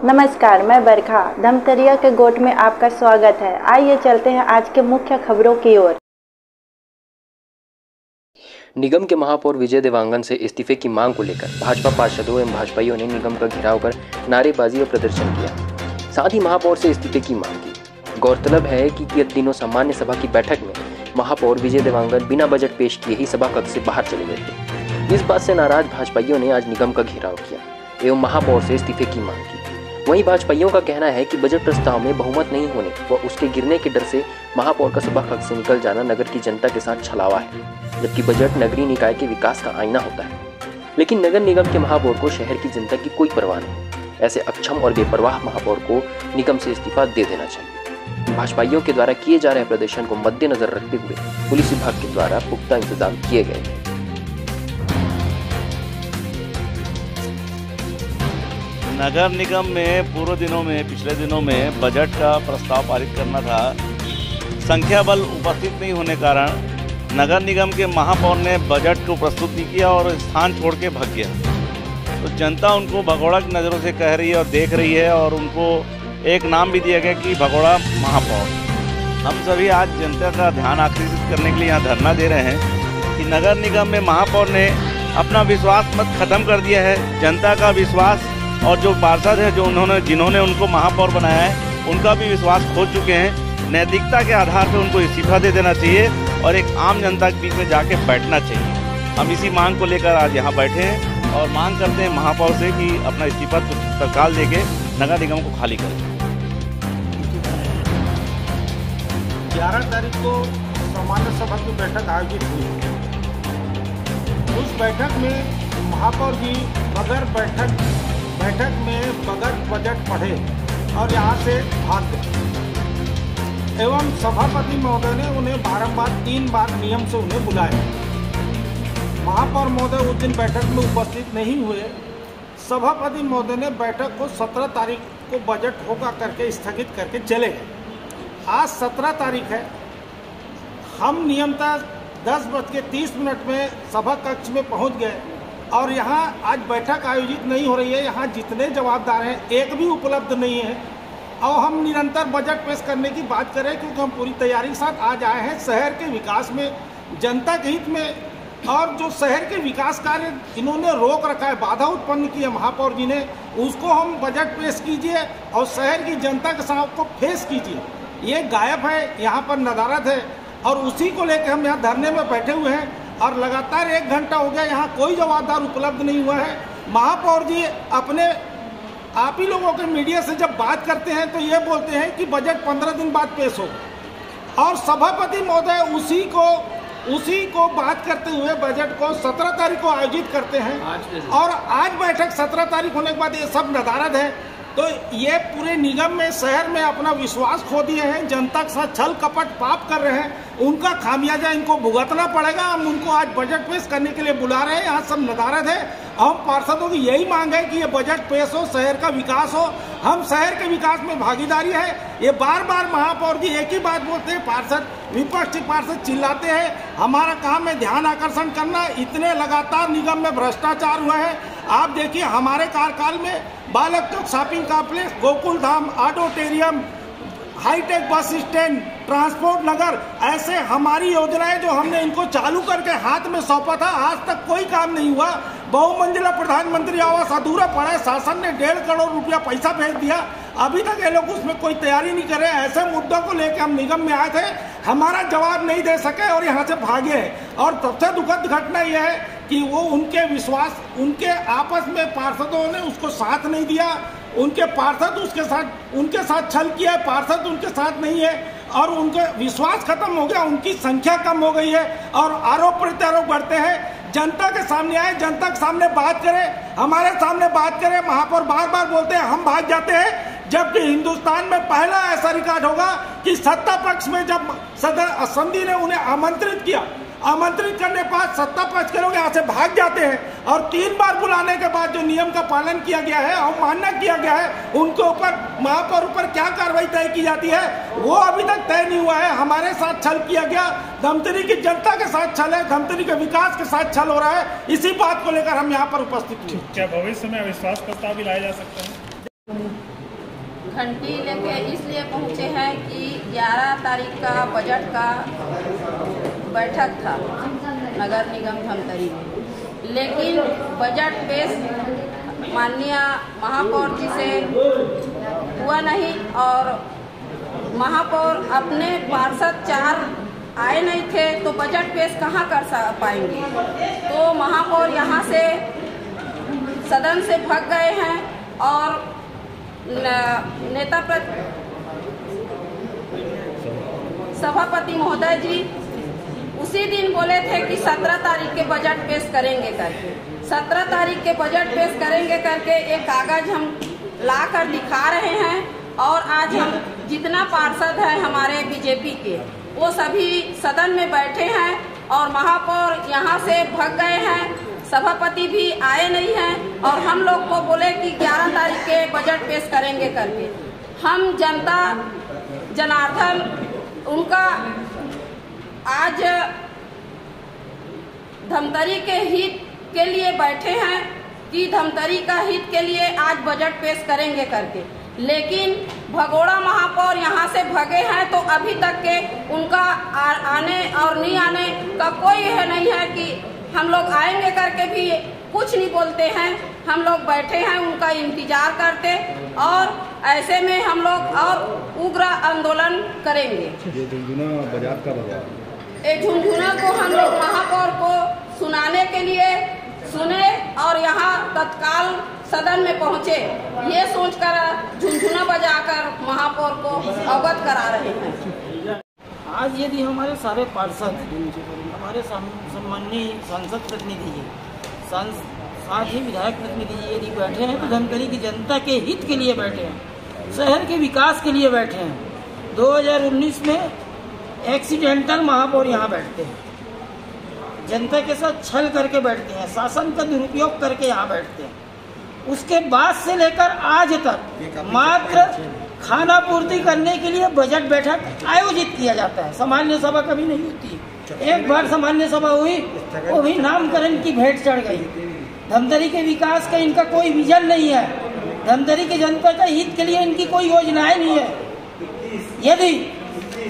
नमस्कार, मैं बरखा। धमतरिया के गोट में आपका स्वागत है। आइए चलते हैं आज के मुख्य खबरों की ओर। निगम के महापौर विजय देवांगन से इस्तीफे की मांग को लेकर भाजपा पार्षदों एवं भाजपाइयों ने निगम का घेराव कर नारेबाजी और प्रदर्शन किया। साथ ही महापौर से इस्तीफे की मांग की। गौरतलब है कि गत दिनों सामान्य सभा की बैठक में महापौर विजय देवांगन बिना बजट पेश किए ही सभा कक्ष से बाहर चले गए थे। इस बात से नाराज भाजपाइयों ने आज निगम का घेराव किया एवं महापौर से इस्तीफे की मांग की। वहीं भाजपाइयों का कहना है कि बजट प्रस्ताव में बहुमत नहीं होने व उसके गिरने के डर से महापौर का सभा कक्ष से निकल जाना नगर की जनता के साथ छलावा है, जबकि बजट नगरीय निकाय के विकास का आईना होता है। लेकिन नगर निगम के महापौर को शहर की जनता की कोई परवाह नहीं। ऐसे अक्षम और बेपरवाह महापौर को निगम से इस्तीफा दे देना चाहिए। भाजपाइयों के द्वारा किए जा रहे प्रदर्शन को मद्देनजर रखते हुए पुलिस विभाग के द्वारा पुख्ता इंतजाम किए गए हैं। नगर निगम में पिछले दिनों में बजट का प्रस्ताव पारित करना था। संख्या बल उपस्थित नहीं होने कारण नगर निगम के महापौर ने बजट को प्रस्तुत नहीं किया और स्थान छोड़ के भाग गया। तो जनता उनको भगोड़ा की नज़रों से कह रही है और देख रही है और उनको एक नाम भी दिया गया कि भगोड़ा महापौर। हम सभी आज जनता का ध्यान आकर्षित करने के लिए यहाँ धरना दे रहे हैं कि नगर निगम में महापौर ने अपना विश्वास मत खत्म कर दिया है। जनता का विश्वास और जो पार्षद है जिन्होंने उनको महापौर बनाया है उनका भी विश्वास खो चुके हैं। नैतिकता के आधार पर उनको इस्तीफा दे देना चाहिए और एक आम जनता के बीच में जाके बैठना चाहिए। हम इसी मांग को लेकर आज यहाँ बैठे हैं और मांग करते हैं महापौर से कि अपना इस्तीफा तत्काल देके नगर निगम को खाली करें। 11 तारीख को सामान्य सभा की बैठक आयोजित हुई। उस बैठक में महापौर जी बगैर बैठक में बगैर बजट पढ़े और यहाँ से भाग गए एवं सभापति महोदय ने उन्हें बारंबार 3 बार नियम से उन्हें बुलाया। महापौर महोदय उस दिन बैठक में उपस्थित नहीं हुए। सभापति महोदय ने बैठक को 17 तारीख को बजट होगा करके स्थगित करके चले गए। आज 17 तारीख है। हम नियमतः 10:30 में सभा कक्ष में पहुँच गए और यहाँ आज बैठक आयोजित नहीं हो रही है। यहाँ जितने जवाबदार हैं एक भी उपलब्ध नहीं है और हम निरंतर बजट पेश करने की बात करें क्योंकि हम पूरी तैयारी के साथ आज आए हैं शहर के विकास में, जनता के हित में। और जो शहर के विकास कार्य इन्होंने रोक रखा है, बाधा उत्पन्न की है महापौर जी ने, उसको हम बजट पेश कीजिए और शहर की जनता के साथ को फेस कीजिए। ये गायब है, यहाँ पर नदारद है और उसी को लेकर हम यहाँ धरने में बैठे हुए हैं और लगातार 1 घंटा हो गया यहाँ कोई जवाबदार उपलब्ध नहीं हुआ है। महापौर जी अपने आप ही लोगों के मीडिया से जब बात करते हैं तो ये बोलते हैं कि बजट 15 दिन बाद पेश हो और सभापति महोदय उसी को बात करते हुए बजट को 17 तारीख को आयोजित करते हैं और आज बैठक 17 तारीख होने के बाद ये सब नदारद है। तो ये पूरे निगम में शहर में अपना विश्वास खो दिए हैं, जनता के साथ छल कपट पाप कर रहे हैं। उनका खामियाजा इनको भुगतना पड़ेगा। हम उनको आज बजट पेश करने के लिए बुला रहे हैं। यहाँ सब नदारद है। हम पार्षदों की यही मांग है कि ये बजट पेश हो, शहर का विकास हो। हम शहर के विकास में भागीदारी है। ये बार बार महापौर जी एक ही बात बोलते हैं, पार्षद विपक्षी पार्षद चिल्लाते हैं हमारा काम है ध्यान आकर्षण करना। इतने लगातार निगम में भ्रष्टाचार हुआ है। आप देखिए हमारे कार्यकाल में Balak Chowk shopping complex, Gokul Dham, auditorium, hitech bus stand, transport Nagar, ऐसे हमारी योजनाएं जो हमने इनको चालू करके हाथ में सौंपा था, आज तक कोई काम नहीं हुआ। बहुमंजिला प्रधानमंत्री आवास अधूरा पड़ा है। शासन ने 1.5 करोड़ रुपया पैसा भेज दिया, अभी तक ये लोग उसमें कोई तैयारी नहीं कर रहे। ऐसे मुद्दों को लेकर हम निगम में आए थे, हमारा जवाब नहीं दे सके और यहाँ से भागे हैं। और सबसे दुखद घटना यह है कि वो उनके आपस में पार्षदों ने उसको साथ नहीं दिया। उनके पार्षद उनके साथ छल किया, पार्षद उनके साथ नहीं है और उनका विश्वास खत्म हो गया, उनकी संख्या कम हो गई है और आरोप प्रत्यारोप बढ़ते हैं। जनता के सामने आए, जनता के सामने बात करें, हमारे सामने बात करें। महापौर बार बार बोलते हैं हम भाग जाते हैं, जबकि हिंदुस्तान में पहला ऐसा रिकॉर्ड होगा कि सत्ता पक्ष में जब सदर संधि ने उन्हें आमंत्रित किया, आमंत्रित करने के बाद सत्ता पक्ष के लोग यहाँ से भाग जाते हैं और 3 बार बुलाने के बाद जो नियम का पालन किया गया है, अवमानना किया गया है, उनके ऊपर महापौर ऊपर क्या कार्रवाई तय की जाती है वो अभी तक तय नहीं हुआ है। हमारे साथ छल किया गया, धमतरी की जनता के साथ छल है, धमतरी के विकास के साथ छल हो रहा है। इसी बात को लेकर हम यहाँ पर उपस्थित हुए। क्या भविष्य में अविश्वास प्रस्ताव भी लाया जा सकता है? घंटी लेके इसलिए पहुँचे हैं कि 11 तारीख का बजट का बैठक था नगर निगम धमतरी में, लेकिन बजट पेश माननीय महापौर जी से हुआ नहीं और महापौर अपने पार्षद 4 आए नहीं थे तो बजट पेश कहाँ कर पाएंगे। तो महापौर यहाँ से सदन से भाग गए हैं और सभापति महोदय जी उसी दिन बोले थे कि 17 तारीख के बजट पेश करेंगे करके। 17 तारीख के बजट पेश करेंगे करके एक कागज हम ला कर दिखा रहे हैं और आज हम जितना पार्षद है हमारे बीजेपी के वो सभी सदन में बैठे हैं और महापौर यहाँ से भाग गए हैं, सभापति भी आए नहीं हैं और हम लोग को बोले कि 11 तारीख के बजट पेश करेंगे करके। हम जनता जनार्दन उनका आज धमतरी के हित के लिए बैठे हैं कि धमतरी का हित के लिए आज बजट पेश करेंगे करके, लेकिन भगोड़ा महापौर यहाँ से भगे हैं तो अभी तक के उनका आने और नहीं आने का कोई है नहीं है कि हम लोग आएंगे करके भी कुछ नहीं बोलते हैं। हम लोग बैठे हैं उनका इंतजार करते और ऐसे में हम लोग और उग्र आंदोलन करेंगे। ये झुनझुना बाजार का बाजार, ये झुनझुना को हम लोग महापौर को सुनाने के लिए सुने और यहाँ तत्काल सदन में पहुँचे, ये सोचकर झुनझुना बजाकर महापौर को अवगत करा रहे हैं। आज यदि हमारे सारे पार्षद हमारे सम्माननीय सांसद प्रतिनिधि जी साथ ही विधायक प्रतिनिधि जी यदि बैठे हैं तो धमतरी की जनता के हित के लिए बैठे हैं, शहर के विकास के लिए बैठे हैं। 2019 में एक्सीडेंटल महापौर यहाँ बैठते हैं, जनता के साथ छल करके बैठते हैं, शासन का दुरुपयोग करके यहाँ बैठते हैं। उसके बाद से लेकर आज तक मात्र खाना पूर्ति करने के लिए बजट बैठक आयोजित किया जाता है, सामान्य सभा कभी नहीं होती। एक बार सामान्य सभा हुई वो भी नामकरण की भेंट चढ़ गई। धमतरी के विकास का इनका कोई विजन नहीं है, धमतरी की जनता का हित के लिए इनकी कोई योजनाएं नहीं है। यदि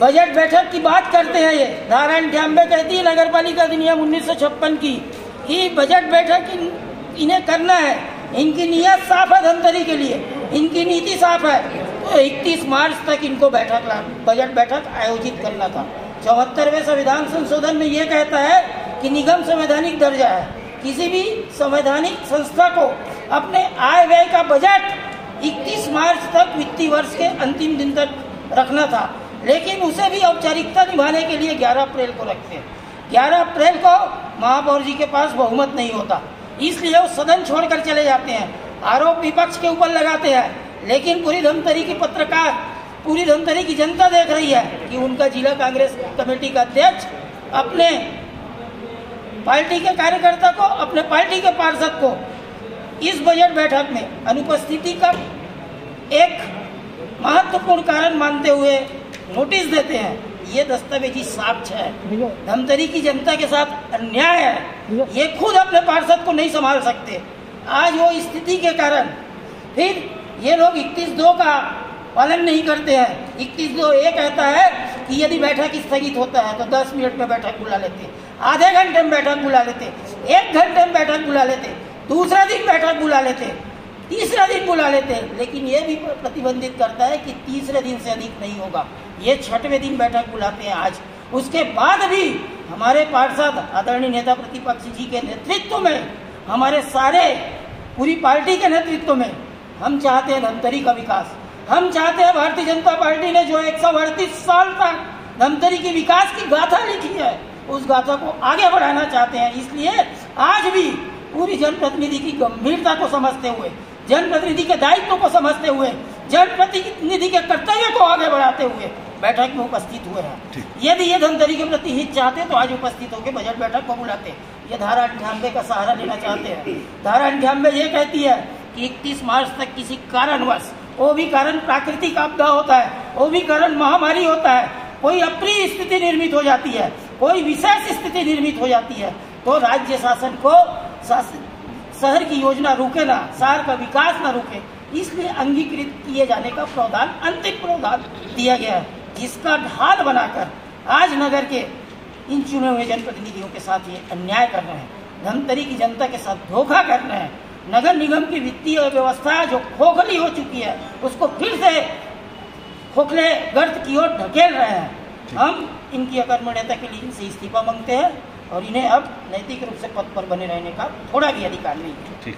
बजट बैठक की बात करते हैं, ये धारा 98 कहती है नगर पालिका अधिनियम 1956 की कि बजट बैठक इन्हें करना है, इनकी नीयत साफ है धमतरी के लिए, इनकी नीति साफ है। तो 31 मार्च तक इनको बजट बैठक आयोजित करना था। 74वें संविधान संशोधन में ये कहता है कि निगम संवैधानिक दर्जा है, किसी भी संवैधानिक संस्था को अपने आय व्यय का बजट 31 मार्च तक वित्तीय वर्ष के अंतिम दिन तक रखना था, लेकिन उसे भी औपचारिकता निभाने के लिए 11 अप्रैल को रखते हैं। 11 अप्रैल को महापौर जी के पास बहुमत नहीं होता, इसलिए वो सदन छोड़कर चले जाते हैं, आरोप विपक्ष के ऊपर लगाते हैं। लेकिन पूरी धमतरी की पत्रकार, पूरी धमतरी की जनता देख रही है कि उनका जिला कांग्रेस कमेटी का अध्यक्ष अपने पार्टी के कार्यकर्ता को, अपने पार्टी के पार्षद को इस बजट बैठक में अनुपस्थिति का एक महत्वपूर्ण कारण मानते हुए नोटिस देते हैं। ये दस्तावेजी साक्ष्य है, धमतरी की जनता के साथ अन्याय है, ये खुद अपने पार्षद को नहीं संभाल सकते। आज वो स्थिति के कारण फिर ये लोग 31(2) का पालन नहीं करते हैं। 31(2) ये कहता है कि यदि बैठक स्थगित होता है तो 10 मिनट में बैठक बुला लेते, आधे घंटे में बैठक बुला लेते, 1 घंटे में बैठक बुला लेते, दूसरा दिन बैठक बुला लेते, तीसरा दिन बुला लेते, लेकिन ये भी प्रतिबंधित करता है कि तीसरे दिन से अधिक नहीं होगा। ये 6वें दिन बैठक बुलाते हैं आज। उसके बाद भी हमारे पार्षद आदरणीय नेता प्रतिपक्ष जी के नेतृत्व में, हमारे सारे पूरी पार्टी के नेतृत्व में हम चाहते हैं धमतरी का विकास। हम चाहते हैं, भारतीय जनता पार्टी ने जो 138 साल तक धमतरी की विकास की गाथा लिखी है, उस गाथा को आगे बढ़ाना चाहते हैं। इसलिए आज भी पूरी जनप्रतिनिधि की गंभीरता को समझते हुए, जनप्रतिनिधि के दायित्व को समझते हुए, जनप्रतिनिधि के कर्तव्य को आगे बढ़ाते हुए बैठक में उपस्थित हुए हैं। यदि ये धमतरी के प्रति हित चाहते तो आज उपस्थित होकर बजट बैठक को बुलाते। ये धारा 98 का सहारा लेना चाहते हैं। धारा 98 ये कहती है कि 31 मार्च तक किसी कारणवश, वो भी कारण प्राकृतिक आपदा होता है, वो भी कारण महामारी होता है, कोई अप्रिय स्थिति निर्मित हो जाती है, कोई विशेष स्थिति निर्मित हो जाती है, तो राज्य शासन को शहर की योजना रुके ना, शहर का विकास ना रुके, इसलिए अंगीकृत किए जाने का प्रावधान, अंतिम प्रावधान दिया गया है, जिसका ढाल बनाकर आज नगर के इन चुने हुए जनप्रतिनिधियों के साथ ये अन्याय कर रहे हैं, धमतरी की जनता के साथ धोखा कर रहे हैं। नगर निगम की वित्तीय व्यवस्था जो खोखली हो चुकी है उसको फिर से खोखले गर्त की ओर ढकेल रहे हैं। हम इनकी अकर्मण्यता के लिए इनसे इस्तीफा मांगते हैं और इन्हें अब नैतिक रूप से पद पर बने रहने का थोड़ा भी अधिकार नहीं है। ठीक।